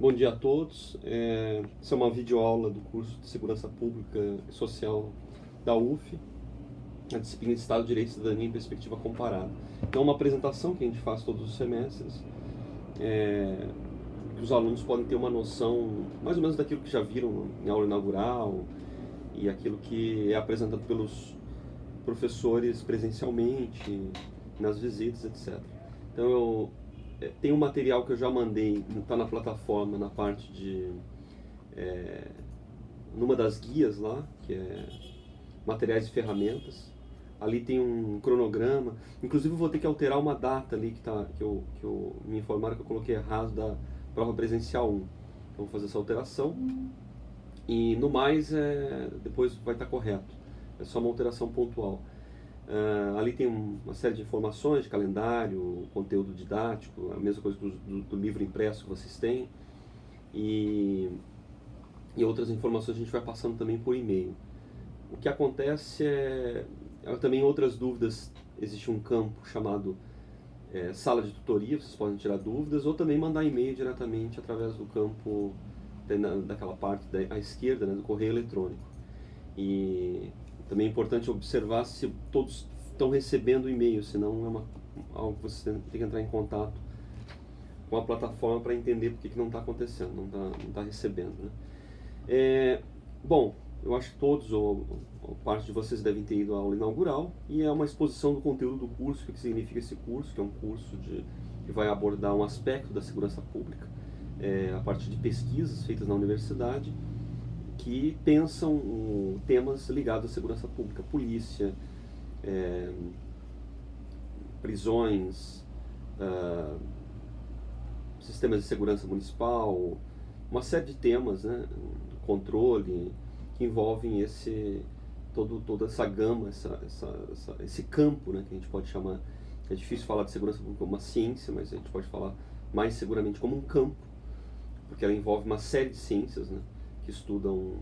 Bom dia a todos. Essa é uma videoaula do curso de Segurança Pública e Social da UF, a disciplina de Estado, Direito e Cidadania em Perspectiva Comparada. Então, é uma apresentação que a gente faz todos os semestres, que os alunos podem ter uma noção mais ou menos daquilo que já viram em aula inaugural e aquilo que é apresentado pelos professores presencialmente, nas visitas, etc. Então, tem um material que eu já mandei, está na plataforma, na parte de... numa das guias lá, que é materiais e ferramentas. Ali tem um cronograma. Inclusive eu vou ter que alterar uma data ali que me informaram que eu coloquei errado da prova presencial 1. Então vou fazer essa alteração. E no mais, depois vai estar correto. É só uma alteração pontual. Ali tem uma série de informações, de calendário, conteúdo didático, a mesma coisa do livro impresso que vocês têm. E outras informações a gente vai passando também por e-mail. O que acontece também outras dúvidas, existe um campo chamado sala de tutoria, vocês podem tirar dúvidas, ou também mandar e-mail diretamente através do campo daquela parte à esquerda, né, do correio eletrônico. E também é importante observar se todos estão recebendo o e-mail, senão algo que você tem que entrar em contato com a plataforma para entender por que não está acontecendo, não está recebendo, né? Bom, eu acho que todos, ou parte de vocês devem ter ido à aula inaugural, e é uma exposição do conteúdo do curso, o que significa esse curso, que é um curso que vai abordar um aspecto da segurança pública, a partir de pesquisas feitas na universidade, que pensam temas ligados à segurança pública, polícia, prisões, sistemas de segurança municipal, uma série de temas, né, controle, que envolvem toda essa gama, esse campo, né, que a gente pode chamar. É difícil falar de segurança pública como uma ciência, mas a gente pode falar mais seguramente como um campo, porque ela envolve uma série de ciências, né, que estudam.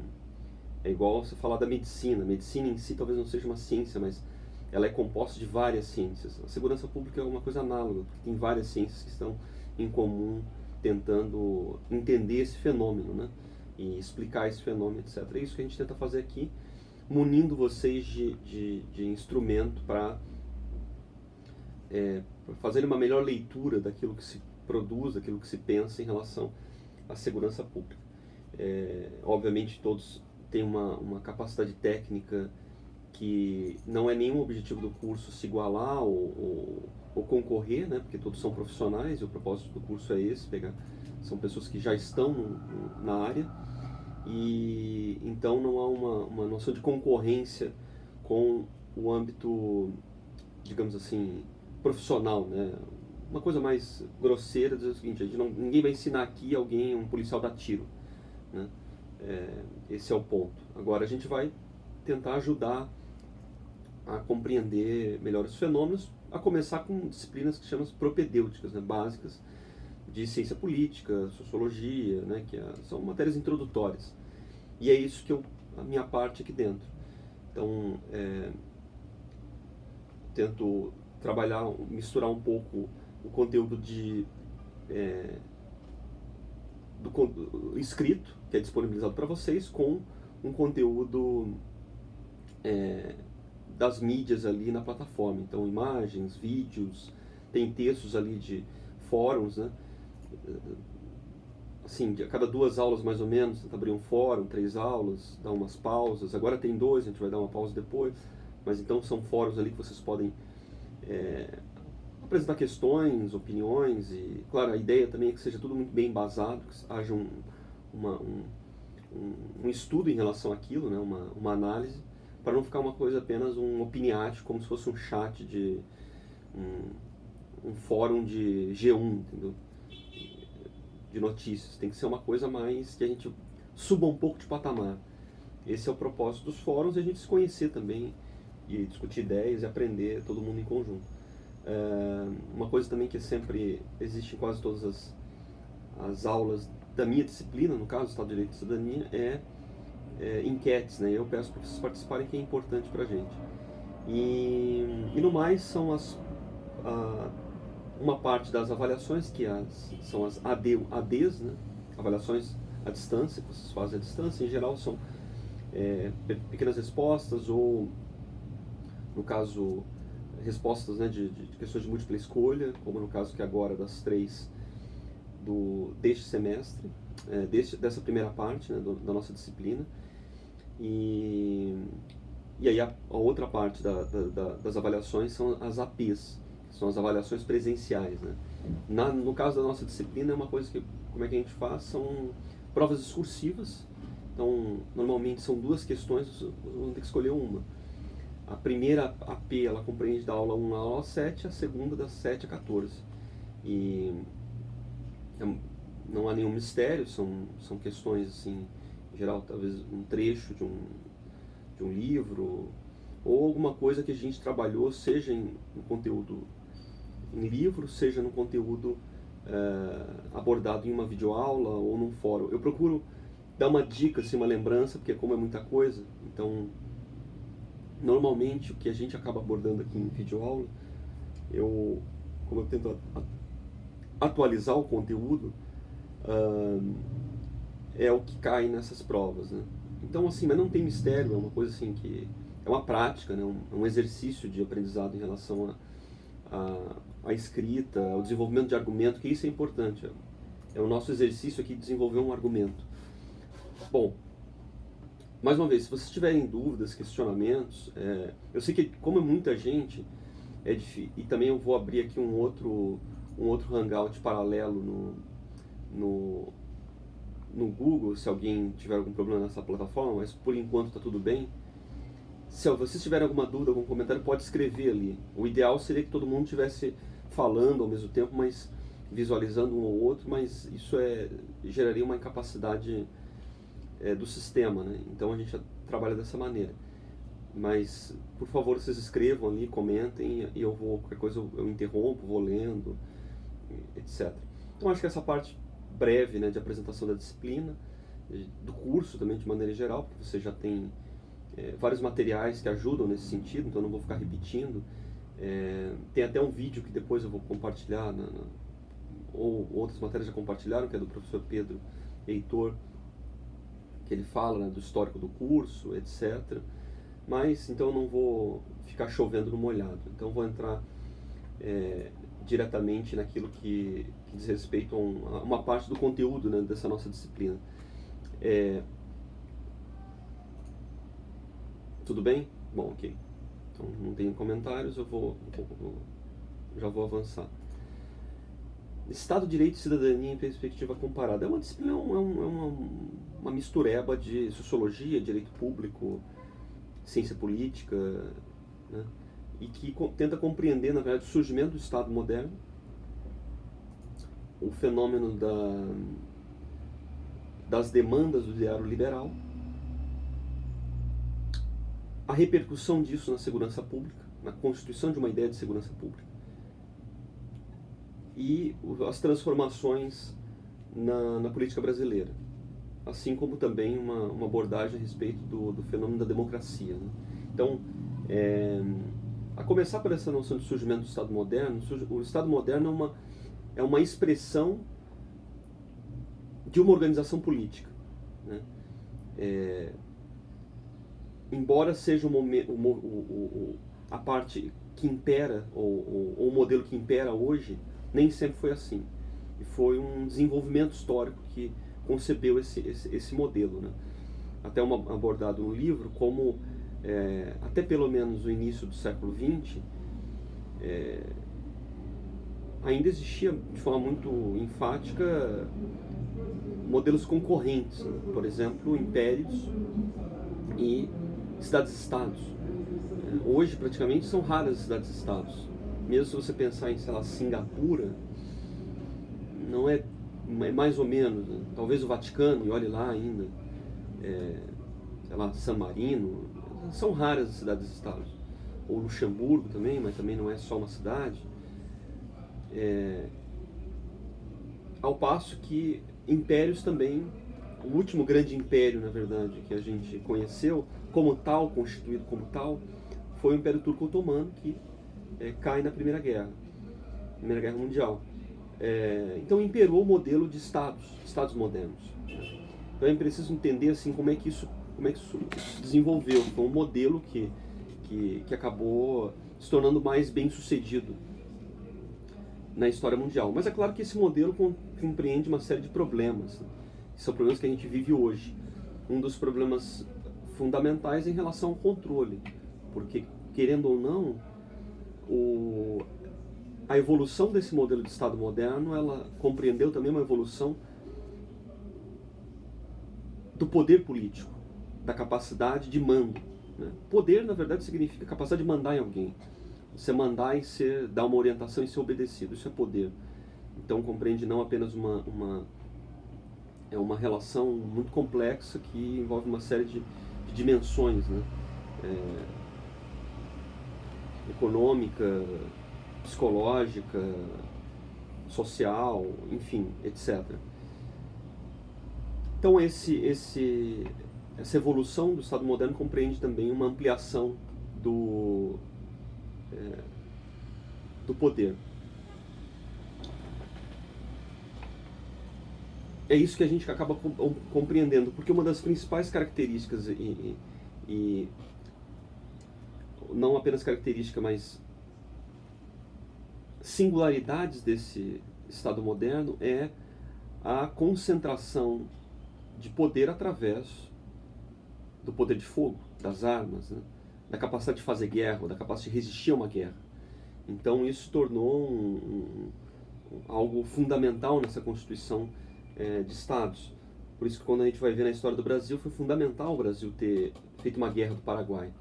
É igual você falar da medicina. A medicina em si talvez não seja uma ciência, mas ela é composta de várias ciências. A segurança pública é uma coisa análoga, porque tem várias ciências que estão em comum tentando entender esse fenômeno, né, e explicar esse fenômeno, etc. É isso que a gente tenta fazer aqui, munindo vocês de instrumento para fazer uma melhor leitura daquilo que se produz, daquilo que se pensa em relação à segurança pública. Obviamente todos têm uma capacidade técnica que não é nenhum objetivo do curso se igualar ou concorrer, né, porque todos são profissionais e o propósito do curso é esse, são pessoas que já estão na área, e então não há uma noção de concorrência com o âmbito, digamos assim, profissional, né? Uma coisa mais grosseira dizer o seguinte: ninguém vai ensinar aqui um policial dar tiro, né? Esse é o ponto. Agora a gente vai tentar ajudar a compreender melhor os fenômenos, a começar com disciplinas que chamam propedêuticas, né, básicas, de ciência política, sociologia, né, são matérias introdutórias. E é isso que a minha parte aqui dentro. Então, tento trabalhar, misturar um pouco o conteúdo do escrito, que é disponibilizado para vocês, com um conteúdo das mídias ali na plataforma. Então, imagens, vídeos, tem textos ali de fóruns, né? Assim, a cada 2 aulas mais ou menos, tenta abrir um fórum, 3 aulas, dar umas pausas. Agora tem 2, a gente vai dar uma pausa depois. Mas então são fóruns ali que vocês podem apresentar questões, opiniões, e claro, a ideia também é que seja tudo muito bem embasado, que haja um estudo em relação àquilo, né, uma análise, para não ficar uma coisa apenas um opiniático, como se fosse um chat de um fórum de G1, entendeu? De notícias. Tem que ser uma coisa mais que a gente suba um pouco de patamar. Esse é o propósito dos fóruns, e a gente se conhecer também e discutir ideias e aprender todo mundo em conjunto. Uma coisa também que sempre existe em quase todas as aulas da minha disciplina, no caso, Estado de Direito e Cidadania, enquetes, né? Eu peço para vocês participarem, que é importante para a gente. E no mais são uma parte das avaliações, que são as ADs, né? avaliações à distância, que vocês fazem à distância. Em geral são pequenas respostas ou, no caso, respostas, né, de questões de múltipla escolha, como no caso que agora das 3 deste semestre, dessa primeira parte, né, da nossa disciplina. E aí a outra parte das avaliações são as APs, que são as avaliações presenciais, né? No caso da nossa disciplina, é uma coisa que, como é que a gente faz? São provas discursivas. Então, normalmente são 2 questões, vamos ter que escolher uma. A primeira AP, ela compreende da aula 1 à aula 7, a segunda das 7 a 14. E não há nenhum mistério, são questões, assim, em geral, talvez um trecho de um livro, ou alguma coisa que a gente trabalhou, seja no conteúdo em livro, seja no conteúdo abordado em uma videoaula ou num fórum. Eu procuro dar uma dica, assim, uma lembrança, porque como é muita coisa, então normalmente o que a gente acaba abordando aqui em videoaula, como eu tento atualizar o conteúdo, é o que cai nessas provas, né? Então, assim, mas não tem mistério, é uma coisa assim que é uma prática, né? Um exercício de aprendizado em relação à escrita, ao desenvolvimento de argumento, que isso é importante. É o nosso exercício aqui de desenvolver um argumento. Bom, mais uma vez, se vocês tiverem dúvidas, questionamentos, eu sei que, como é muita gente, é difícil, e também eu vou abrir aqui um outro Hangout paralelo no Google, se alguém tiver algum problema nessa plataforma, mas por enquanto está tudo bem. Se vocês tiverem alguma dúvida, algum comentário, pode escrever ali. O ideal seria que todo mundo estivesse falando ao mesmo tempo, mas visualizando um ou outro, mas isso geraria uma incapacidade do sistema, né? Então a gente trabalha dessa maneira. Mas, por favor, vocês escrevam ali, comentem, e qualquer coisa eu interrompo, vou lendo, etc. Então acho que essa parte breve, né, de apresentação da disciplina, do curso também de maneira geral, porque você já tem vários materiais que ajudam nesse sentido, então eu não vou ficar repetindo. Tem até um vídeo que depois eu vou compartilhar, ou outras matérias já compartilharam, que é do professor Pedro Heitor, que ele fala, né, do histórico do curso, etc. Mas, então eu não vou ficar chovendo no molhado, então eu vou entrar diretamente naquilo que diz respeito a uma parte do conteúdo, né, dessa nossa disciplina. Tudo bem? Bom, ok. Então não tenho comentários, já vou avançar. Estado, Direito e Cidadania em Perspectiva Comparada. É uma disciplina, uma mistureba de sociologia, direito público, ciência política, né? E que tenta compreender, na verdade, o surgimento do Estado moderno, o fenômeno das demandas do ideário liberal, a repercussão disso na segurança pública, na constituição de uma ideia de segurança pública, e as transformações na política brasileira, assim como também uma abordagem a respeito do fenômeno da democracia, né? Então, a começar por essa noção de surgimento do Estado moderno, o Estado moderno é uma expressão de uma organização política, né? Embora seja a parte que impera, ou o modelo que impera hoje, nem sempre foi assim. E foi um desenvolvimento histórico que concebeu esse modelo, né? Até abordado no livro como, até pelo menos o início do século XX, ainda existia de forma muito enfática modelos concorrentes, né? Por exemplo, impérios e cidades-estados. Hoje, praticamente, são raras as cidades-estados. Mesmo se você pensar em, sei lá, Singapura, não é mais ou menos, né? Talvez o Vaticano, e olhe lá ainda, sei lá, San Marino, são raras as cidades-estados. Ou Luxemburgo também, mas também não é só uma cidade. Ao passo que impérios também, o último grande império, na verdade, que a gente conheceu, como tal, constituído como tal, foi o Império Turco Otomano, que cai na Primeira Guerra Mundial. Então imperou o modelo de estados modernos. Então é preciso entender assim como é que isso se desenvolveu. Foi um modelo que acabou se tornando mais bem sucedido na história mundial. Mas é claro que esse modelo compreende uma série de problemas, né? São problemas que a gente vive hoje. Um dos problemas fundamentais é em relação ao controle, porque, querendo ou não, a evolução desse modelo de Estado moderno, ela compreendeu também uma evolução do poder político, da capacidade de mando, né? Poder, na verdade, significa capacidade de mandar em alguém. Você mandar e dar uma orientação e ser obedecido, isso é poder. Então compreende não apenas uma relação muito complexa que envolve uma série de dimensões, né? Econômica, psicológica, social, enfim, etc. Então essa evolução do Estado moderno compreende também uma ampliação do poder. É isso que a gente acaba compreendendo, porque uma das principais características, e não apenas característica, mas singularidades desse Estado moderno é a concentração de poder através do poder de fogo, das armas, né? Da capacidade de fazer guerra, da capacidade de resistir a uma guerra. Então isso tornou algo fundamental nessa constituição de estados. Por isso que quando a gente vai ver na história do Brasil, foi fundamental o Brasil ter feito uma guerra do Paraguai.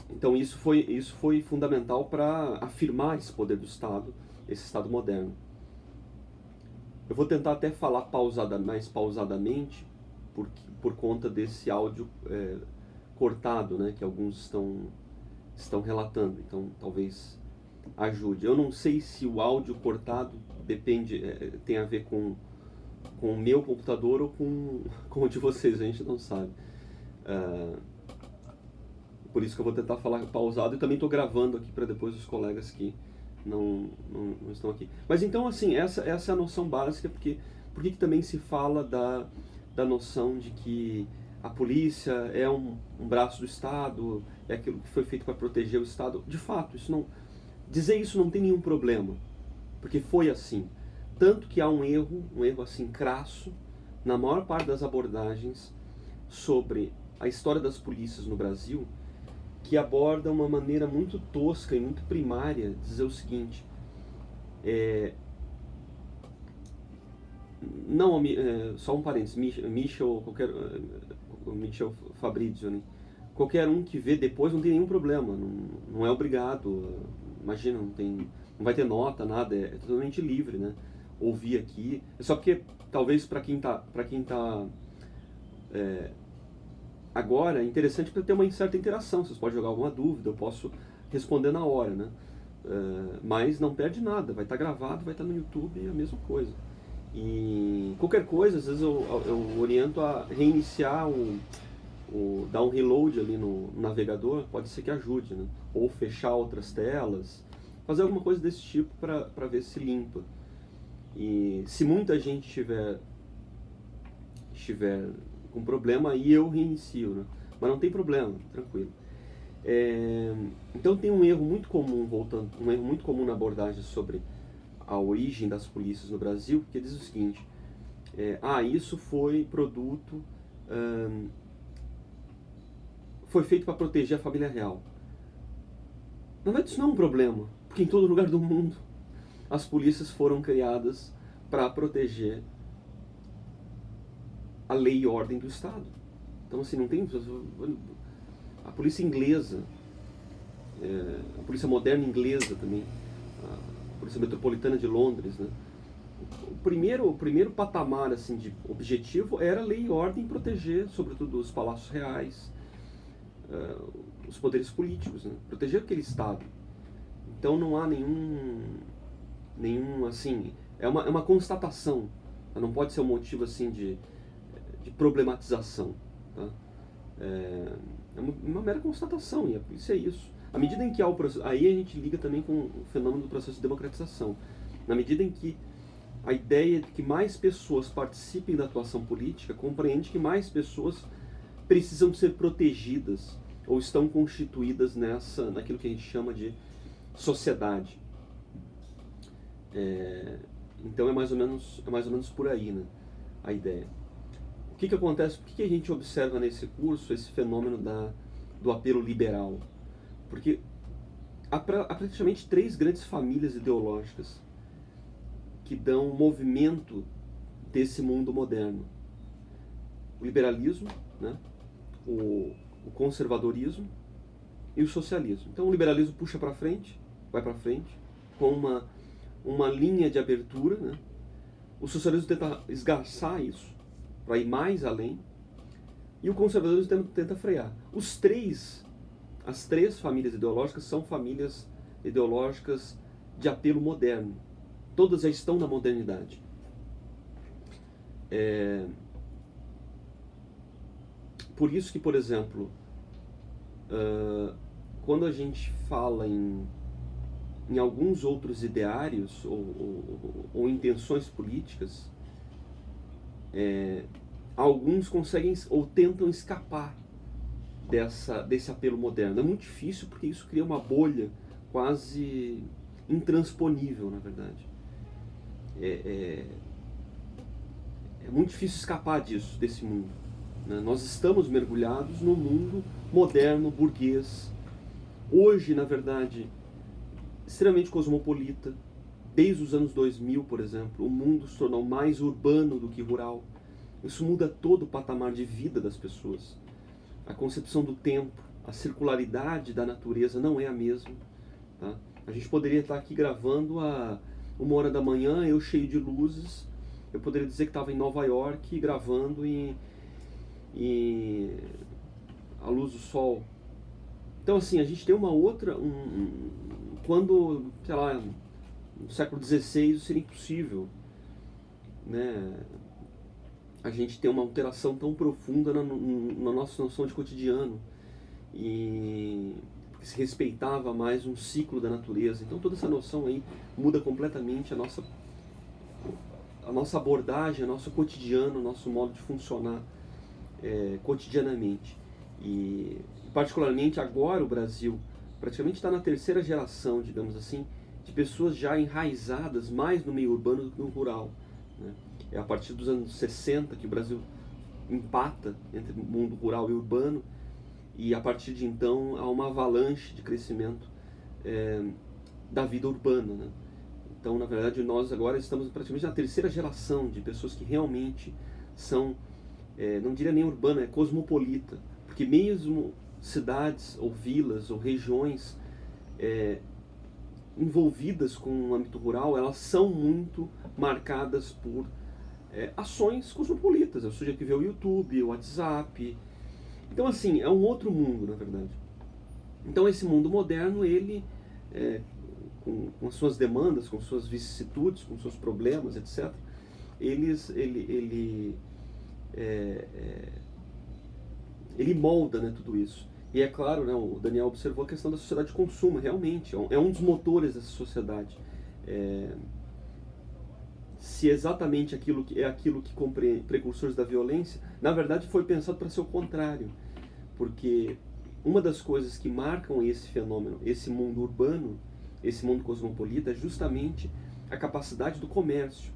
Então isso foi fundamental para afirmar esse poder do Estado, esse Estado moderno. Eu vou tentar até falar mais pausadamente, por conta desse áudio cortado, né, que alguns estão relatando. Então talvez ajude. Eu não sei se o áudio cortado tem a ver com o meu computador ou com o de vocês, a gente não sabe. Por isso que eu vou tentar falar pausado, e também estou gravando aqui para depois os colegas que não estão aqui. Mas então, assim, essa é a noção básica, porque por que também se fala da noção de que a polícia é um braço do Estado, é aquilo que foi feito para proteger o Estado. De fato, dizer isso não tem nenhum problema, porque foi assim. Tanto que há um erro assim crasso, na maior parte das abordagens sobre a história das polícias no Brasil, que aborda uma maneira muito tosca e muito primária de dizer o seguinte: só um parênteses, Michel Fabrizio, né? Qualquer um que vê depois não tem nenhum problema, não é obrigado, imagina, não vai ter nota, nada, é totalmente livre, né? Ouvir aqui, é só porque talvez para quem tá agora é interessante para ter uma certa interação. Vocês podem jogar alguma dúvida, eu posso responder na hora, né? Mas não perde nada, vai estar gravado, vai estar no YouTube, é a mesma coisa. E qualquer coisa, às vezes eu oriento a reiniciar, dar um reload ali no navegador, pode ser que ajude, né? Ou fechar outras telas, fazer alguma coisa desse tipo para ver se limpa. E se muita gente estiver com problema, aí eu reinicio, né? Mas não tem problema, tranquilo. Então tem um erro muito comum, na abordagem sobre a origem das polícias no Brasil, que diz o seguinte: isso foi produto, foi feito para proteger a família real. Na verdade, isso não é um problema, porque em todo lugar do mundo as polícias foram criadas para proteger a lei e ordem do Estado. Então, assim, não tem... A polícia inglesa, a polícia moderna inglesa também, a polícia metropolitana de Londres, né? O primeiro patamar, assim, de objetivo era lei e ordem, proteger, sobretudo, os palácios reais, os poderes políticos, né? Proteger aquele Estado. Então não há nenhum assim, é uma constatação, não pode ser um motivo assim de problematização, tá? É uma mera constatação, e isso é isso. À medida em que há o processo, aí a gente liga também com o fenômeno do processo de democratização. Na medida em que a ideia de que mais pessoas participem da atuação política compreende que mais pessoas precisam ser protegidas ou estão constituídas naquilo que a gente chama de sociedade. Então é mais ou menos por aí, né, a ideia. O que acontece? Por que a gente observa nesse curso esse fenômeno do apelo liberal? Porque há praticamente 3 grandes famílias ideológicas que dão movimento desse mundo moderno: o liberalismo, né, o conservadorismo e o socialismo. Então o liberalismo puxa para frente, vai para frente, com uma linha de abertura, né? O socialismo tenta esgarçar isso, para ir mais além, e o conservadorismo tenta frear. As três famílias ideológicas são famílias ideológicas de apelo moderno. Todas já estão na modernidade. Por isso que, por exemplo, quando a gente fala em alguns outros ideários ou intenções políticas, alguns conseguem ou tentam escapar desse apelo moderno. É muito difícil porque isso cria uma bolha quase intransponível, na verdade. É muito difícil escapar desse mundo, né? Nós estamos mergulhados no mundo moderno, burguês, hoje, na verdade, extremamente cosmopolita. Desde os anos 2000, por exemplo, o mundo se tornou mais urbano do que rural. Isso muda todo o patamar de vida das pessoas. A concepção do tempo, a circularidade da natureza não é a mesma, tá? A gente poderia estar aqui gravando a 1h da manhã, eu cheio de luzes. Eu poderia dizer que estava em Nova York gravando a luz do sol. Então, assim, a gente tem uma outra... quando, sei lá, no século XVI isso seria impossível, né? A gente tem uma alteração tão profunda na nossa noção de cotidiano, e se respeitava mais um ciclo da natureza. Então toda essa noção aí muda completamente a nossa abordagem, o nosso cotidiano, o nosso modo de funcionar cotidianamente. E particularmente agora o Brasil praticamente está na 3ª geração, digamos assim, de pessoas já enraizadas mais no meio urbano do que no rural, né? É a partir dos anos 60 que o Brasil empata entre o mundo rural e urbano, e a partir de então há uma avalanche de crescimento da vida urbana, né? Então, na verdade, nós agora estamos praticamente na 3ª geração de pessoas que realmente são, não diria nem urbana, é cosmopolita, porque mesmo cidades ou vilas ou regiões envolvidas com o âmbito rural, elas são muito marcadas por ações cosmopolitas. O sujeito que vê o YouTube, o WhatsApp. Então, assim, é um outro mundo, na verdade. Então, esse mundo moderno, ele, com as suas demandas, com suas vicissitudes, com seus problemas, etc., ele molda, né, tudo isso. E é claro, né, o Daniel observou a questão da sociedade de consumo. Realmente, é um dos motores dessa sociedade. Se exatamente aquilo que compreende precursores da violência, na verdade foi pensado para ser o contrário. Porque uma das coisas que marcam esse fenômeno, esse mundo urbano, esse mundo cosmopolita, é justamente a capacidade do comércio.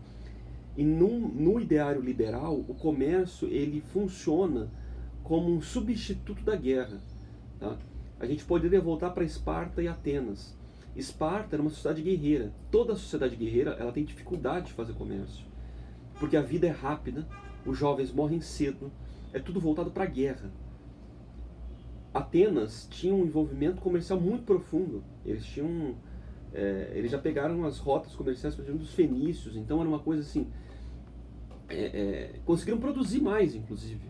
E no ideário liberal, o comércio ele funciona como um substituto da guerra, tá? A gente poderia voltar para Esparta e Atenas. Esparta era uma sociedade guerreira. Toda a sociedade guerreira ela tem dificuldade de fazer comércio, porque a vida é rápida, os jovens morrem cedo, é tudo voltado para a guerra. Atenas tinha um envolvimento comercial muito profundo. Eles já pegaram as rotas comerciais, por exemplo, dos fenícios. Então era uma coisa assim, conseguiram produzir mais, inclusive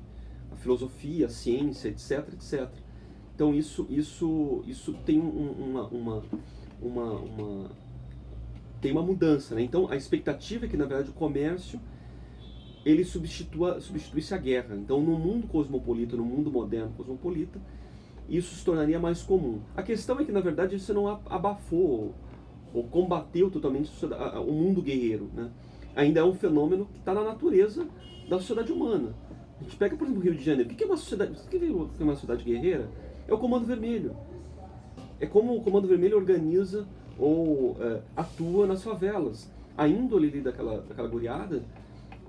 a filosofia, a ciência, etc, etc. Então isso tem tem uma mudança, né? Então a expectativa é que, na verdade, o comércio ele substituísse a guerra. Então, no mundo cosmopolita, no mundo moderno cosmopolita, isso se tornaria mais comum. A questão é que, na verdade, você não abafou ou combateu totalmente o mundo guerreiro, né? Ainda é um fenômeno que está na natureza da sociedade humana. A gente pega, por exemplo, o Rio de Janeiro. O que é uma sociedade, uma sociedade guerreira? É o Comando Vermelho. É como o Comando Vermelho organiza ou atua nas favelas. A índole ali daquela guriada,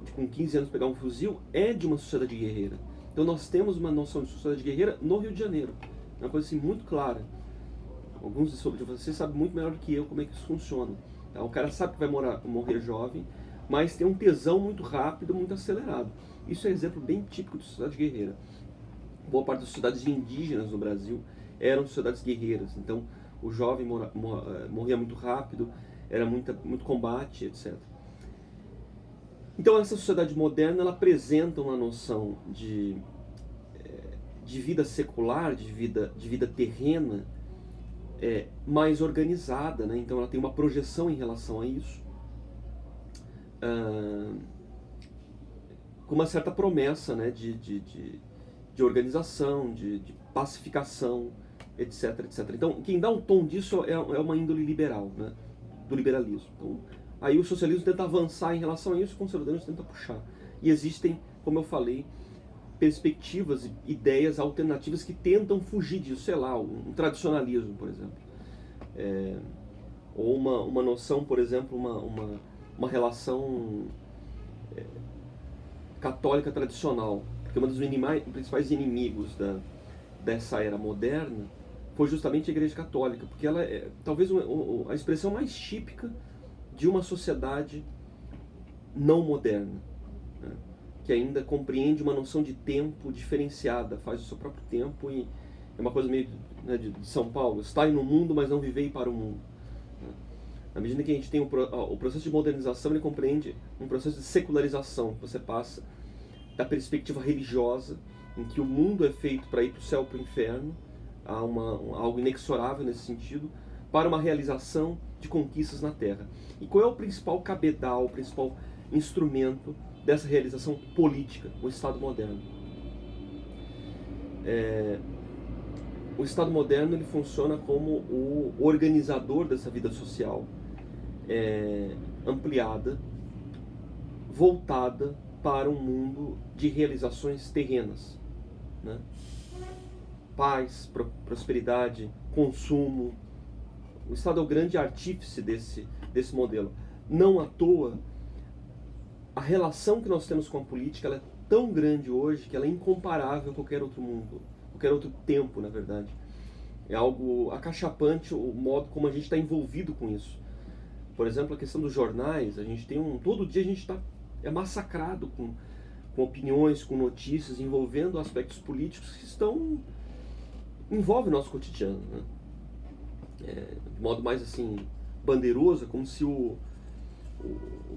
de com 15 anos pegar um fuzil, é de uma sociedade guerreira. Então nós temos uma noção de sociedade guerreira no Rio de Janeiro. É uma coisa assim muito clara. Alguns de vocês sabem muito melhor do que eu como é que isso funciona. Tá? O cara sabe que vai morrer jovem, mas tem um tesão muito rápido, muito acelerado. Isso é exemplo bem típico de sociedade guerreira. Boa parte das sociedades indígenas no Brasil eram sociedades guerreiras. Então o jovem morria muito rápido, era muito combate, etc. Então essa sociedade moderna ela apresenta uma noção de vida secular, de vida terrena, mais organizada, né? Então ela tem uma projeção em relação a isso, com uma certa promessa, né? de organização, de pacificação, etc, etc. Então quem dá o tom disso é uma índole liberal, né? Do liberalismo. Então, aí o socialismo tenta avançar em relação a isso, o conservadorismo tenta puxar. E existem, como eu falei, perspectivas, ideias alternativas que tentam fugir disso, sei lá, um tradicionalismo, por exemplo. Ou uma noção, por exemplo, uma relação católica tradicional. Porque um dos principais inimigos dessa era moderna foi justamente a Igreja Católica, porque ela é talvez a expressão mais típica de uma sociedade não moderna, né? Que ainda compreende uma noção de tempo diferenciada, faz o seu próprio tempo e é uma coisa meio, né, de São Paulo, estai no mundo, mas não vivei para o mundo. Né? Na medida que a gente tem o processo de modernização, ele compreende um processo de secularização, que você passa da perspectiva religiosa, em que o mundo é feito para ir para o céu, para o inferno, há algo inexorável nesse sentido, para uma realização de conquistas na Terra. E qual é o principal cabedal, o principal instrumento dessa realização política? O Estado moderno. O Estado moderno ele funciona como o organizador dessa vida social ampliada, voltada para um mundo de realizações terrenas, né? Paz, prosperidade, consumo. O Estado é o grande artífice desse modelo. Não à toa, a relação que nós temos com a política ela é tão grande hoje que ela é incomparável a qualquer outro mundo, qualquer outro tempo, na verdade. É algo acachapante o modo como a gente está envolvido com isso. Por exemplo, a questão dos jornais, a gente tem todo dia a gente é massacrado com opiniões, com notícias envolvendo aspectos políticos que envolvem o nosso cotidiano, né? De modo mais assim bandeiroso, como se o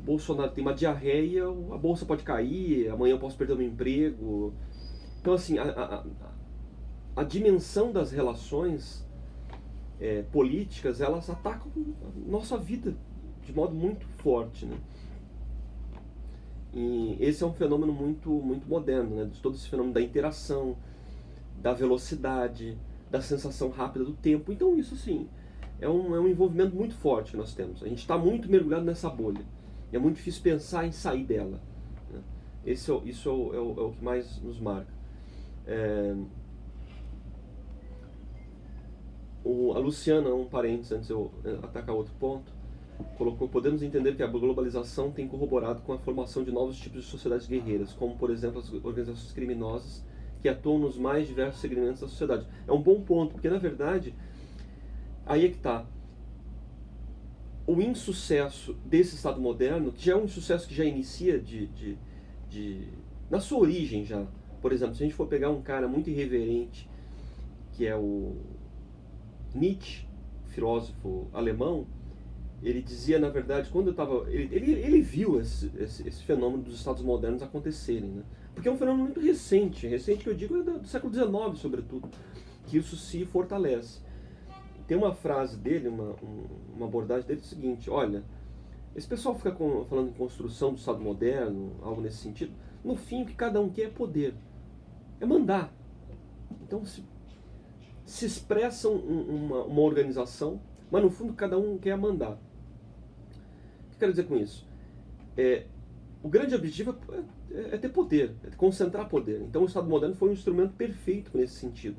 Bolsonaro tem uma diarreia, a bolsa pode cair, amanhã eu posso perder o meu emprego. Então assim, a dimensão das relações políticas, elas atacam a nossa vida de modo muito forte, né? E esse é um fenômeno muito, muito moderno, né? De todo esse fenômeno da interação, da velocidade, da sensação rápida do tempo. Então isso sim, é um envolvimento muito forte que nós temos. A gente está muito mergulhado nessa bolha. E é muito difícil pensar em sair dela, né? Isso é o que mais nos marca. A Luciana, um parênteses antes de eu atacar outro ponto, colocou: podemos entender que a globalização tem corroborado com a formação de novos tipos de sociedades guerreiras, como por exemplo as organizações criminosas que atuam nos mais diversos segmentos da sociedade. É um bom ponto, porque na verdade, aí é que está. O insucesso desse Estado moderno, que já é um insucesso que já inicia na sua origem já. Por exemplo, se a gente for pegar um cara muito irreverente, que é o Nietzsche, filósofo alemão, ele dizia, na verdade, quando eu estava... Ele viu esse fenômeno dos Estados modernos acontecerem, né? Porque é um fenômeno muito recente que eu digo é do século XIX, sobretudo, que isso se fortalece. Tem uma frase dele, uma abordagem dele, é o seguinte: olha, esse pessoal fica falando em construção do Estado moderno, algo nesse sentido, no fim o que cada um quer é poder, é mandar. Então, se expressam uma organização, mas no fundo cada um quer mandar. O que eu quero dizer com isso? O grande objetivo é ter poder, é concentrar poder. Então o Estado moderno foi um instrumento perfeito nesse sentido.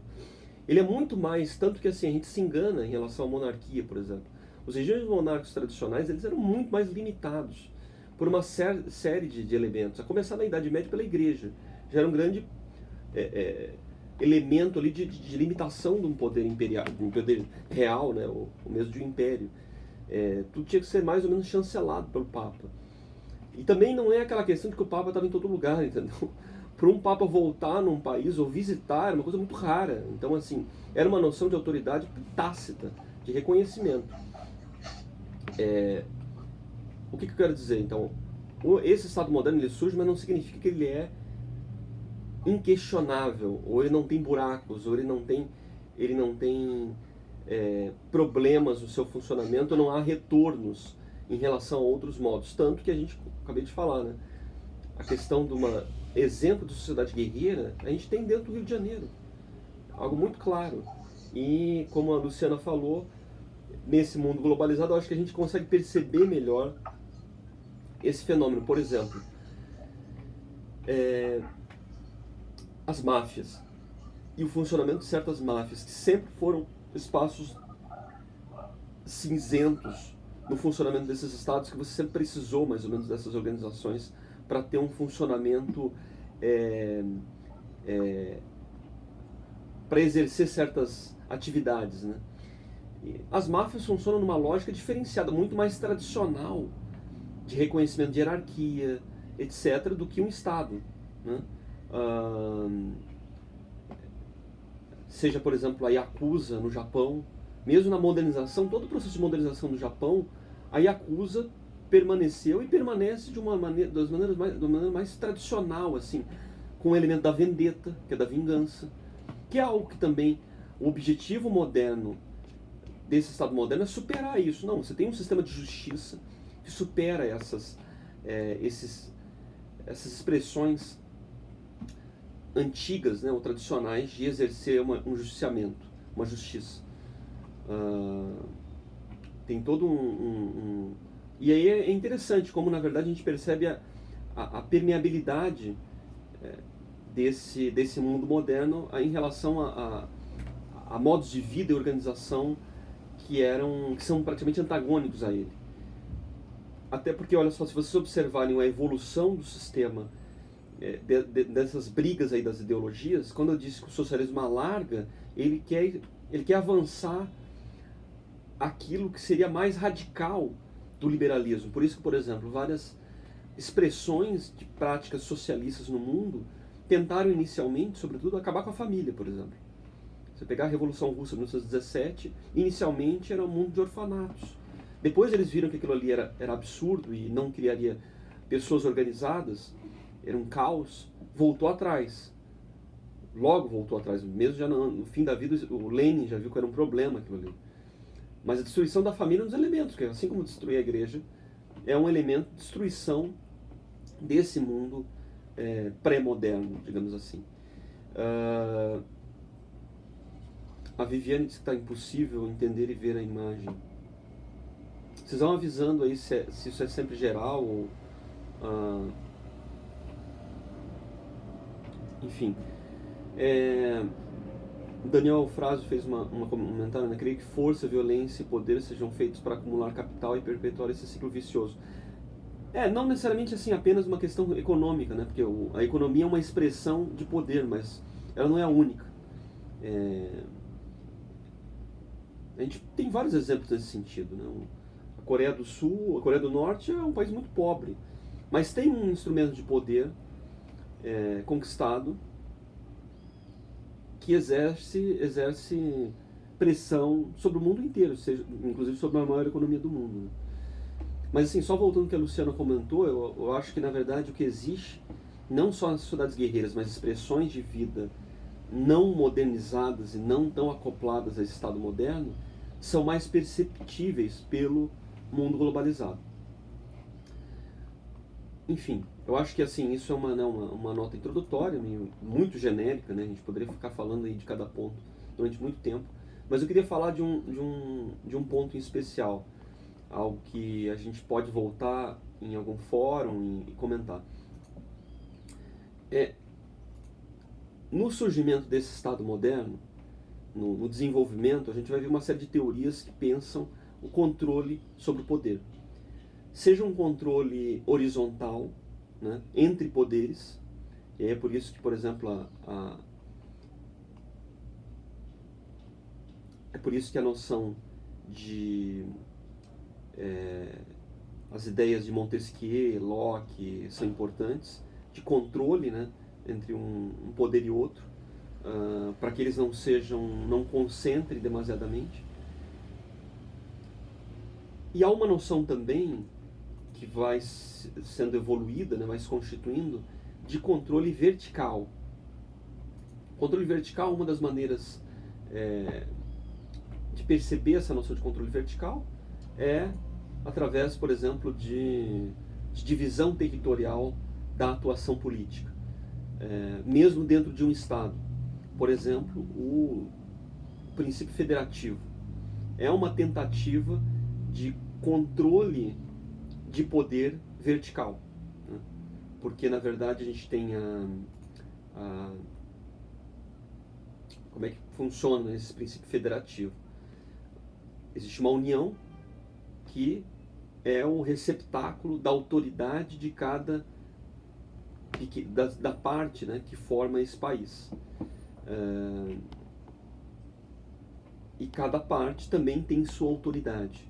Ele é muito mais, tanto que assim, a gente se engana em relação à monarquia, por exemplo. Os regimes monárquicos tradicionais, eles eram muito mais limitados por uma série de elementos, a começar na Idade Média pela Igreja. Já era um grande elemento ali de limitação de um poder imperial, de um poder real, né, ou mesmo de um império. Tudo tinha que ser mais ou menos chancelado pelo Papa. E também não é aquela questão de que o Papa estava em todo lugar, entendeu? Para um Papa voltar num país ou visitar era uma coisa muito rara. Então, assim, era uma noção de autoridade tácita, de reconhecimento. O que eu quero dizer, então? Esse Estado moderno ele surge, mas não significa que ele é inquestionável, ou ele não tem buracos, ou ele não tem problemas no seu funcionamento, ou não há retornos em relação a outros modos. Tanto que a gente, acabei de falar, né? A questão de uma exemplo de sociedade guerreira, a gente tem dentro do Rio de Janeiro. Algo muito claro. E, como a Luciana falou, nesse mundo globalizado, eu acho que a gente consegue perceber melhor esse fenômeno. Por exemplo, as máfias e o funcionamento de certas máfias, que sempre foram espaços cinzentos no funcionamento desses estados, que você sempre precisou mais ou menos dessas organizações para ter um funcionamento para exercer certas atividades, né? E as máfias funcionam numa lógica diferenciada, muito mais tradicional, de reconhecimento de hierarquia, etc., do que um Estado, né? Seja, por exemplo, a Yakuza no Japão, mesmo na modernização, todo o processo de modernização do Japão, a Yakuza permaneceu e permanece de uma maneira mais tradicional, assim, com o elemento da vendetta, que é da vingança, que é algo que também o objetivo moderno desse Estado moderno é superar isso. Não, você tem um sistema de justiça que supera essas expressões antigas, né, ou tradicionais de exercer um justiciamento, uma justiça. Tem todo E aí é interessante como, na verdade, a gente percebe a permeabilidade desse mundo moderno em relação a modos de vida e organização que são praticamente antagônicos a ele. Até porque, olha só, se vocês observarem a evolução do sistema, dessas brigas aí das ideologias, quando eu disse que o socialismo alarga, ele quer avançar aquilo que seria mais radical do liberalismo. Por isso que, por exemplo, várias expressões de práticas socialistas no mundo tentaram inicialmente, sobretudo, acabar com a família, por exemplo. Você pegar a Revolução Russa de 1917, inicialmente era um mundo de orfanatos. Depois eles viram que aquilo ali era absurdo e não criaria pessoas organizadas, era um caos, voltou atrás. Logo voltou atrás, mesmo já no fim da vida, o Lenin já viu que era um problema aquilo ali. Mas a destruição da família é um dos elementos, que assim como destruir a igreja, é um elemento de destruição desse mundo pré-moderno, digamos assim. A Viviane disse que está impossível entender e ver a imagem. Vocês vão avisando aí se isso é sempre geral ou... enfim. Daniel Frasio fez um comentário, né? Creio que força, violência e poder sejam feitos para acumular capital e perpetuar esse ciclo vicioso. Não necessariamente assim apenas uma questão econômica, né? Porque a economia é uma expressão de poder, mas ela não é a única. A gente tem vários exemplos nesse sentido, né? A Coreia do Sul, a Coreia do Norte é um país muito pobre, mas tem um instrumento de poder conquistado que exerce pressão sobre o mundo inteiro, inclusive sobre a maior economia do mundo. Mas assim, só voltando ao que a Luciana comentou, eu acho que na verdade o que existe, não só nas sociedades guerreiras, mas expressões de vida não modernizadas e não tão acopladas a esse Estado moderno, são mais perceptíveis pelo mundo globalizado. Enfim, eu acho que assim, isso é uma nota introdutória, muito genérica, né? A gente poderia ficar falando aí de cada ponto durante muito tempo, mas eu queria falar de um ponto em especial, algo que a gente pode voltar em algum fórum e comentar. No surgimento desse Estado moderno, no desenvolvimento, a gente vai ver uma série de teorias que pensam o controle sobre o poder. Seja um controle horizontal, né, entre poderes, e é por isso que, por exemplo, é por isso que a noção de as ideias de Montesquieu, Locke são importantes, de controle, né, entre um poder e outro, para que eles não concentrem demasiadamente. E há uma noção também que vai sendo evoluída, né, vai se constituindo, de controle vertical. Controle vertical, uma das maneiras de perceber essa noção de controle vertical é através, por exemplo, de divisão territorial da atuação política, mesmo dentro de um Estado. Por exemplo, o princípio federativo é uma tentativa de controle de poder vertical, né? Porque na verdade a gente tem como é que funciona esse princípio federativo? Existe uma união que é o receptáculo da autoridade de cada da parte, né, que forma esse país. E cada parte também tem sua autoridade.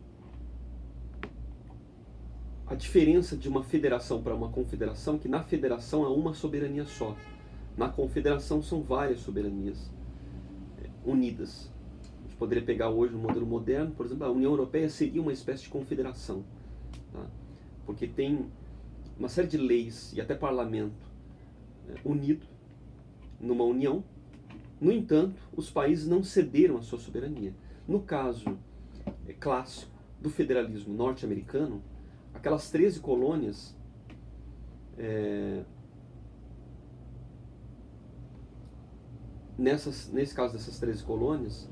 A diferença de uma federação para uma confederação é que na federação há uma soberania só. Na confederação são várias soberanias unidas. A gente poderia pegar hoje no modelo moderno, por exemplo, a União Europeia seria uma espécie de confederação, tá? Porque tem uma série de leis e até parlamento unido numa união. No entanto, os países não cederam a sua soberania. No caso clássico do federalismo norte-americano, aquelas 13 colônias nesse caso dessas 13 colônias,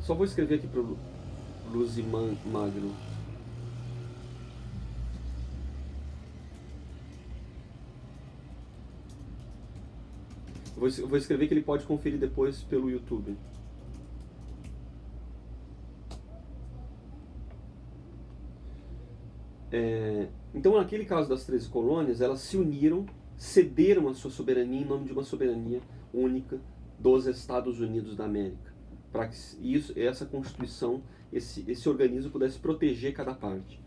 só vou escrever aqui para o Luzi Magno. Eu vou escrever que ele pode conferir depois pelo YouTube. Então, naquele caso das 13 colônias, elas se uniram, cederam a sua soberania em nome de uma soberania única dos Estados Unidos da América, para que essa Constituição, esse organismo pudesse proteger cada parte,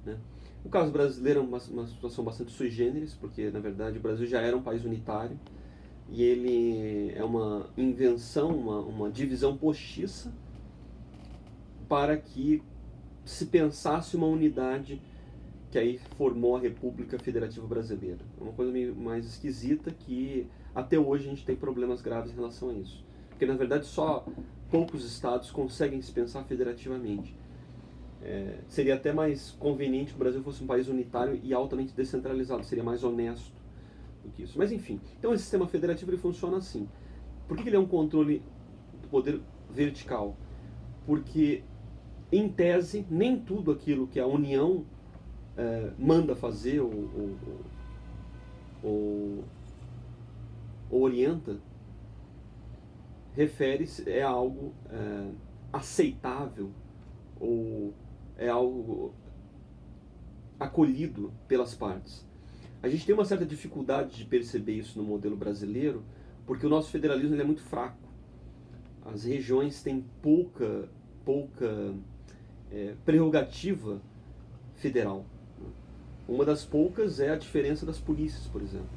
né? O caso brasileiro é uma situação bastante sui generis, porque, na verdade, o Brasil já era um país unitário, e ele é uma invenção, uma divisão postiça, para que se pensasse uma unidade que aí formou a República Federativa Brasileira. É uma coisa meio mais esquisita que até hoje a gente tem problemas graves em relação a isso. Porque na verdade só poucos estados conseguem se pensar federativamente. Seria até mais conveniente que o Brasil fosse um país unitário e altamente descentralizado, seria mais honesto do que isso. Mas enfim, então esse sistema federativo ele funciona assim. Por que ele é um controle do poder vertical? Porque, em tese, nem tudo aquilo que a União manda fazer ou orienta refere-se a algo aceitável ou é algo acolhido pelas partes. A gente tem uma certa dificuldade de perceber isso no modelo brasileiro, porque o nosso federalismo ele é muito fraco. As regiões têm pouca prerrogativa federal. Uma das poucas é a diferença das polícias, por exemplo.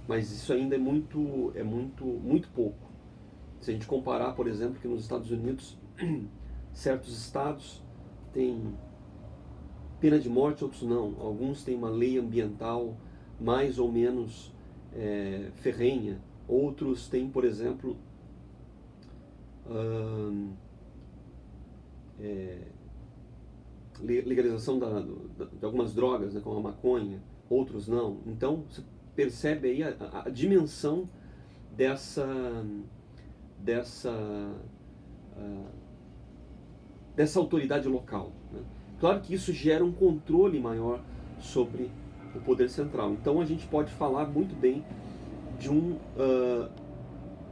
Mas isso ainda é muito pouco. Se a gente comparar, por exemplo, que nos Estados Unidos, certos estados têm pena de morte, outros não. Alguns têm uma lei ambiental mais ou menos ferrenha. Outros têm, por exemplo, legalização de algumas drogas, né, como a maconha, outros não. Então, você percebe aí a dimensão dessa, dessa autoridade local, né? Claro que isso gera um controle maior sobre o poder central. Então a gente pode falar muito bem de um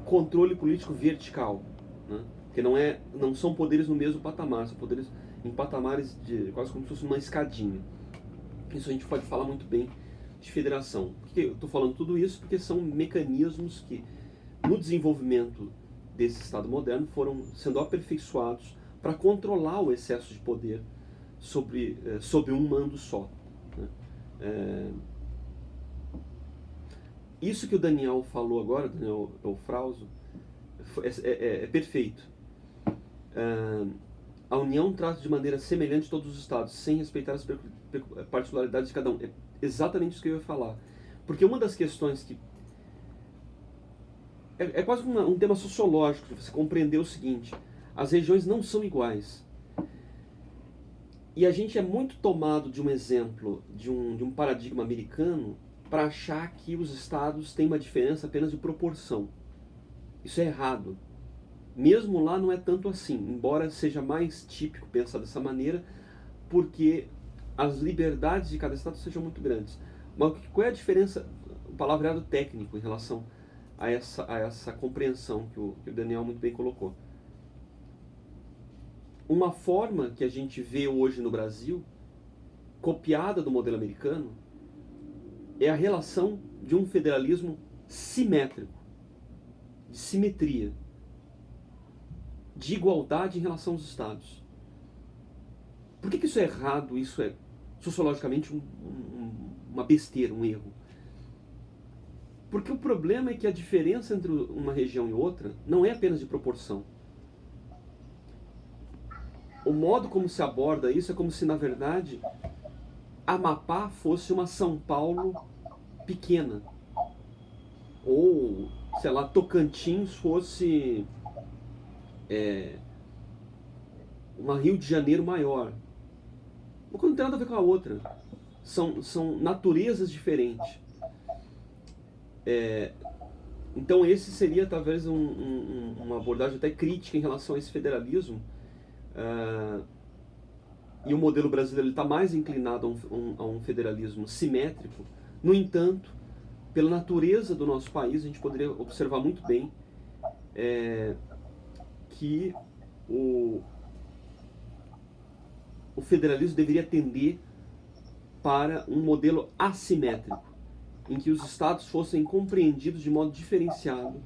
controle político vertical, né? Que não são poderes no mesmo patamar, são poderes em patamares de quase como se fosse uma escadinha. Isso a gente pode falar muito bem de federação. Por que eu estou falando tudo isso? Porque são mecanismos que, no desenvolvimento desse Estado moderno, foram sendo aperfeiçoados para controlar o excesso de poder sobre um mando só, né? Isso que o Daniel falou agora, Daniel Eufrauso, é perfeito. A União trata de maneira semelhante todos os Estados, sem respeitar as particularidades de cada um. É exatamente isso que eu ia falar. Porque uma das questões que... É quase um tema sociológico, de você compreender o seguinte: as regiões não são iguais. E a gente é muito tomado de um exemplo, de um paradigma americano, para achar que os estados têm uma diferença apenas de proporção. Isso é errado. Mesmo lá não é tanto assim, embora seja mais típico pensar dessa maneira, porque as liberdades de cada estado sejam muito grandes. Mas qual é a diferença, o palavreado técnico, em relação a essa compreensão que o Daniel muito bem colocou? Uma forma que a gente vê hoje no Brasil, copiada do modelo americano, é a relação de um federalismo simétrico, de simetria, de igualdade em relação aos estados. Por que isso é errado? Isso é sociologicamente uma besteira, um erro. Porque o problema é que a diferença entre uma região e outra não é apenas de proporção. O modo como se aborda isso é como se, na verdade, Amapá fosse uma São Paulo pequena. Ou, sei lá, Tocantins fosse uma Rio de Janeiro maior. Uma coisa não tem nada a ver com a outra. São naturezas diferentes. Então esse seria talvez uma abordagem até crítica em relação a esse federalismo. E o modelo brasileiro está mais inclinado a um federalismo simétrico. No entanto, pela natureza do nosso país, a gente poderia observar muito bem que o federalismo deveria tender para um modelo assimétrico, em que os estados fossem compreendidos de modo diferenciado,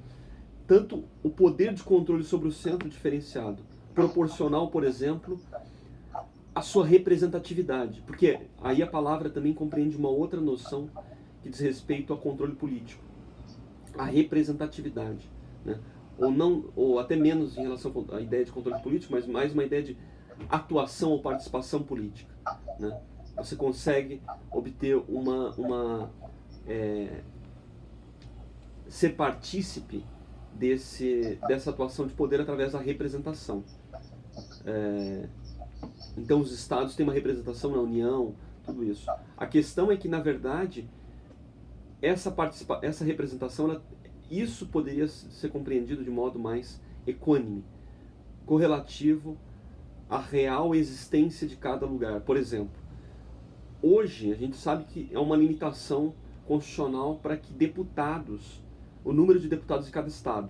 tanto o poder de controle sobre o centro diferenciado, proporcional, por exemplo, à sua representatividade, porque aí a palavra também compreende uma outra noção que diz respeito ao controle político, a representatividade, né? Ou até menos em relação à ideia de controle político, mas mais uma ideia de atuação ou participação política, né? Você consegue obter ser partícipe dessa atuação de poder através da representação. Então os estados têm uma representação na União, tudo isso. A questão é que, na verdade, essa representação, isso poderia ser compreendido de modo mais equânime, correlativo à real existência de cada lugar. Por exemplo, hoje a gente sabe que é uma limitação constitucional para que o número de deputados de cada estado.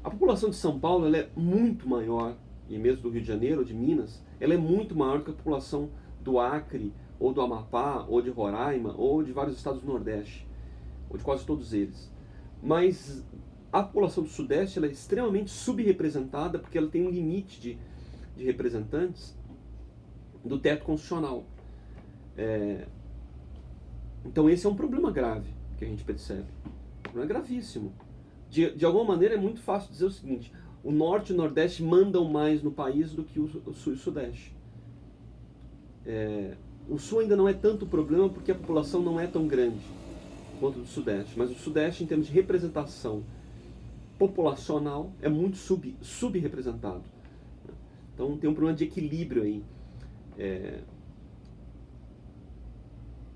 A população de São Paulo ela é muito maior, e mesmo do Rio de Janeiro ou de Minas, ela é muito maior do que a população do Acre, ou do Amapá, ou de Roraima, ou de vários estados do Nordeste, ou de quase todos eles. Mas a população do Sudeste ela é extremamente subrepresentada porque ela tem um limite de representantes do teto constitucional. Então esse é um problema grave que a gente percebe. Um problema gravíssimo. De alguma maneira é muito fácil dizer o seguinte: o Norte e o Nordeste mandam mais no país do que o Sul e o Sudeste. O Sul ainda não é tanto problema porque a população não é tão grande quanto do Sudeste, mas o Sudeste, em termos de representação populacional, é muito subrepresentado. Então tem um problema de equilíbrio aí,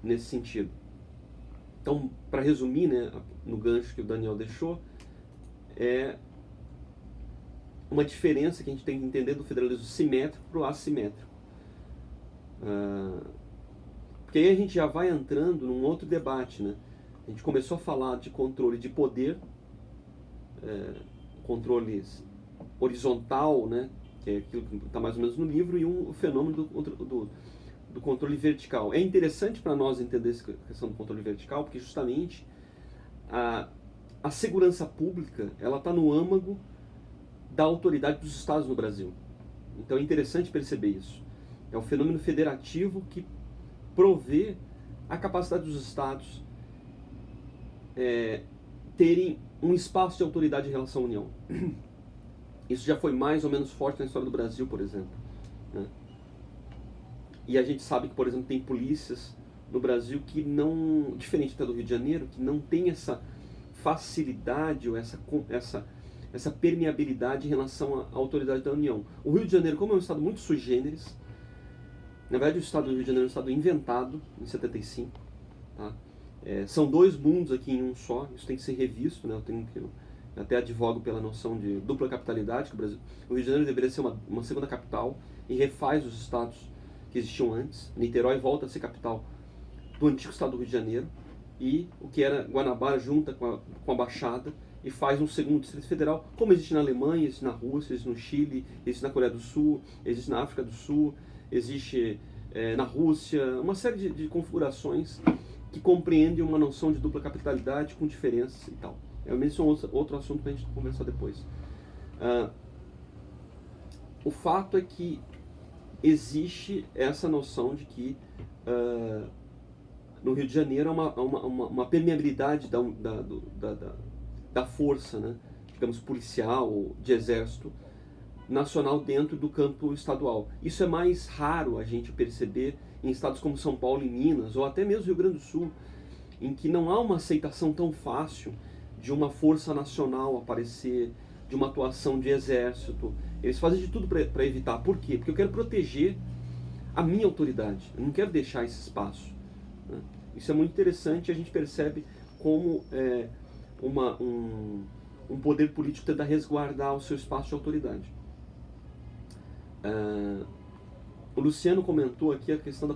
nesse sentido. Então, para resumir, né, no gancho que o Daniel deixou, uma diferença que a gente tem que entender do federalismo simétrico para o assimétrico. Porque aí a gente já vai entrando num outro debate, né? A gente começou a falar de controle de poder, controle horizontal, né? Que é aquilo que está mais ou menos no livro, e o fenômeno do controle vertical. É interessante para nós entender essa questão do controle vertical, porque justamente a segurança pública ela está no âmago da autoridade dos estados no Brasil. Então é interessante perceber isso. É o fenômeno federativo que provê a capacidade dos estados terem um espaço de autoridade em relação à União. Isso já foi mais ou menos forte na história do Brasil, por exemplo, né? E a gente sabe que, por exemplo, tem polícias no Brasil que não, diferente até do Rio de Janeiro, que não tem essa facilidade ou essa permeabilidade em relação à autoridade da União. O Rio de Janeiro, como é um estado muito sui generis, na verdade o estado do Rio de Janeiro é um estado inventado em 75, tá? São dois mundos aqui em um só, isso tem que ser revisto, né? Eu até advogo pela noção de dupla capitalidade, que o Rio de Janeiro deveria ser uma segunda capital e refaz os estados que existiam antes. Niterói volta a ser capital do antigo estado do Rio de Janeiro, e o que era Guanabara junta com a Baixada e faz um segundo Distrito Federal, como existe na Alemanha, existe na Rússia, existe no Chile, existe na Coreia do Sul, existe na África do Sul, existe na Rússia, uma série de configurações que compreendem uma noção de dupla capitalidade com diferenças e tal. Isso é outro assunto para a gente conversar depois. O fato é que existe essa noção de que no Rio de Janeiro há uma permeabilidade da força, né, digamos, policial ou de exército nacional dentro do campo estadual. Isso é mais raro a gente perceber em estados como São Paulo e Minas, ou até mesmo Rio Grande do Sul, em que não há uma aceitação tão fácil de uma força nacional aparecer, de uma atuação de exército. Eles fazem de tudo para evitar. Por quê? Porque eu quero proteger a minha autoridade, eu não quero deixar esse espaço, né? Isso é muito interessante, a gente percebe como um poder político tenta resguardar o seu espaço de autoridade. O Luciano comentou aqui a questão da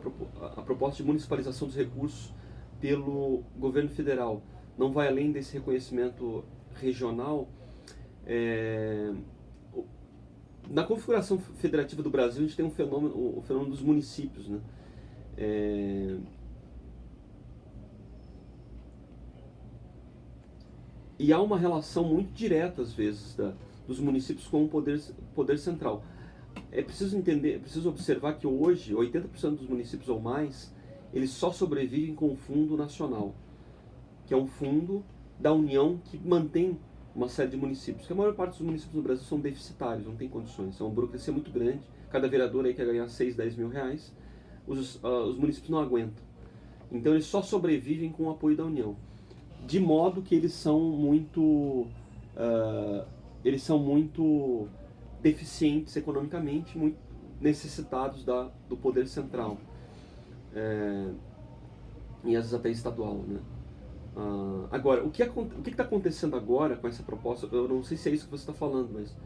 proposta de municipalização dos recursos pelo governo federal. Não vai além desse reconhecimento regional. Na configuração federativa do Brasil, a gente tem o fenômeno dos municípios, né? E há uma relação muito direta, às vezes, dos municípios com o poder central. É preciso entender, é preciso observar que hoje 80% dos municípios ou mais, eles só sobrevivem com o Fundo Nacional, que é um fundo da União que mantém uma série de municípios, porque a maior parte dos municípios no Brasil são deficitários, não tem condições, é uma burocracia muito grande, cada vereador aí quer ganhar 6, 10 mil reais, os municípios não aguentam. Então eles só sobrevivem com o apoio da União, de modo que eles são muito deficientes economicamente, muito necessitados do poder central, e às vezes até estadual, né? Agora, o que está acontecendo agora com essa proposta, eu não sei se é isso que você está falando, mas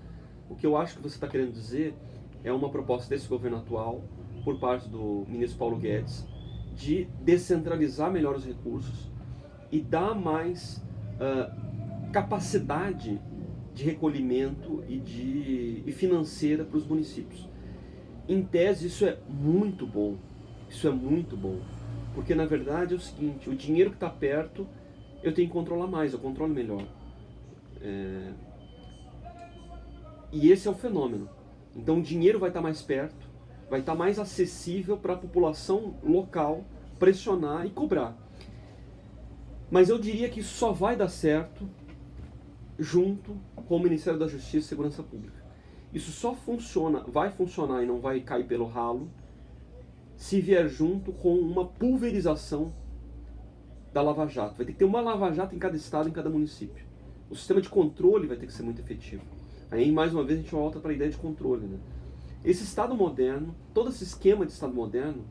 o que eu acho que você está querendo dizer é uma proposta desse governo atual, por parte do ministro Paulo Guedes, de descentralizar melhor os recursos e dar mais capacidade de recolhimento e financeira para os municípios. Em tese, isso é muito bom. Isso é muito bom. Porque, na verdade, é o seguinte, o dinheiro que está perto, eu tenho que controlar mais, eu controlo melhor. E esse é o fenômeno. Então, o dinheiro vai estar mais perto, vai estar mais acessível para a população local pressionar e cobrar. Mas eu diria que isso só vai dar certo junto com o Ministério da Justiça e Segurança Pública. Isso só vai funcionar e não vai cair pelo ralo se vier junto com uma pulverização da Lava Jato. Vai ter que ter uma Lava Jato em cada estado, em cada município. O sistema de controle vai ter que ser muito efetivo. Aí, mais uma vez, a gente volta para a ideia de controle, né? Esse Estado moderno, todo esse esquema de Estado moderno,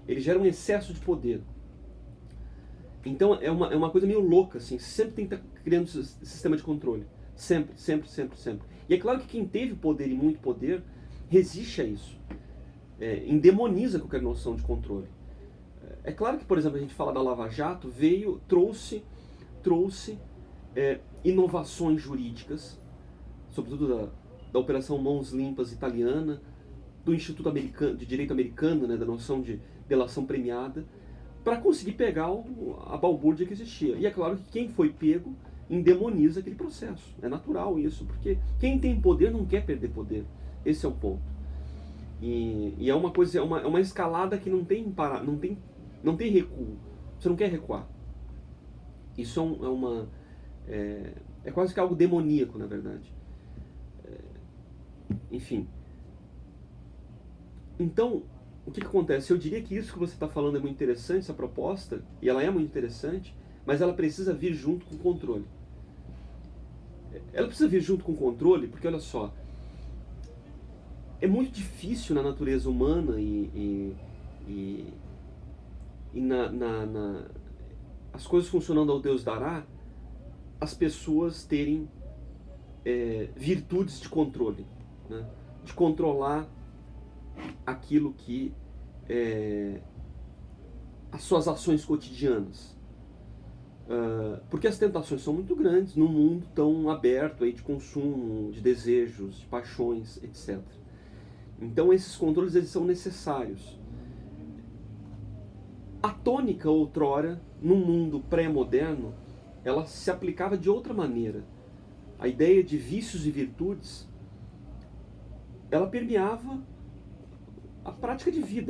ele gera um excesso de poder. Então, é uma coisa meio louca, assim. Sempre tem que estar criando esse sistema de controle. Sempre, sempre, sempre, sempre. E é claro que quem teve poder e muito poder resiste a isso, endemoniza qualquer noção de controle. É claro que, por exemplo, a gente fala da Lava Jato, trouxe inovações jurídicas, sobretudo da Operação Mãos Limpas italiana, do Instituto Americano, de Direito Americano, né, da noção de delação premiada, para conseguir pegar a balbúrdia que existia. E é claro que quem foi pego endemoniza aquele processo. É natural isso, porque quem tem poder não quer perder poder. Esse é o ponto. E é uma coisa, é uma escalada que não tem recuo. Você não quer recuar. Isso é quase que algo demoníaco, na verdade. Enfim. Então, o que acontece? Eu diria que isso que você está falando é muito interessante, essa proposta, e ela é muito interessante, mas ela precisa vir junto com o controle. Ela precisa vir junto com o controle, porque olha só, é muito difícil na natureza humana as coisas funcionando ao Deus dará, as pessoas terem virtudes de controle, né? De controlar aquilo que as suas ações cotidianas. Porque as tentações são muito grandes num mundo tão aberto aí de consumo, de desejos, de paixões, etc. Então esses controles eles são necessários. A tônica outrora, num mundo pré-moderno, ela se aplicava de outra maneira. A ideia de vícios e virtudes, ela permeava a prática de vida.